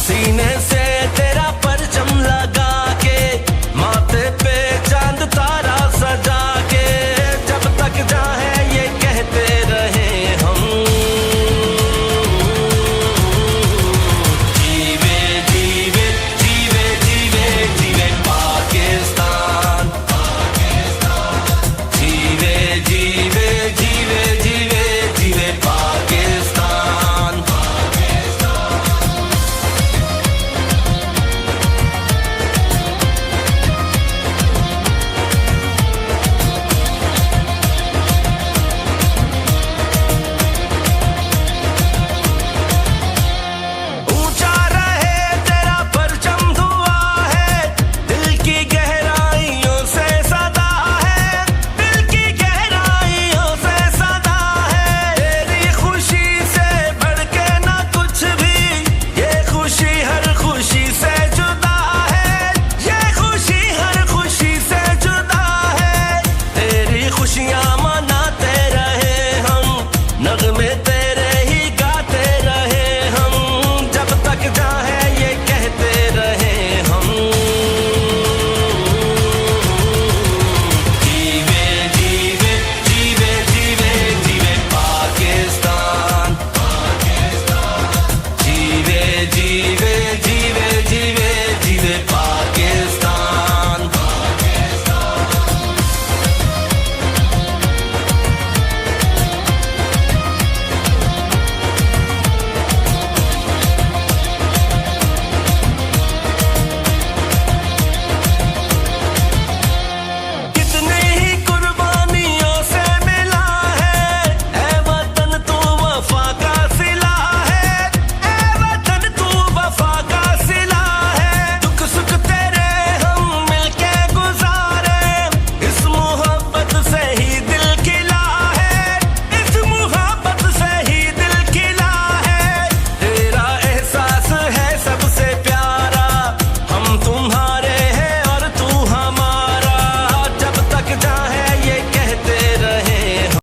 सीने से तेरा परचम लगा के, माथे पे चांद तारा सजा के, जब तक चाहे ये कहते रहे हम। जीवे जीवे जीवे जीवे जीवे पाकिस्तान, जीवे जीवे जीवे जीवे जीवे पाकिस्तान। ऊंचा रहे तेरा परचम धुआ है, दिल की गहराइयों से सदा है, दिल की गहराइयों से सदा है। तेरी खुशी से बढ़ के ना कुछ भी, ये खुशी हर खुशी से जुदा है, ये खुशी हर खुशी से जुदा है। तेरी खुशियां मनाते रहे हम, नगमे तेरे ही गाते रहे हम, जब तक चाहे ये कहते रहे हम। जीवे जीवे जीवे जीवे जीवे पाकिस्तान, जीवे जीवे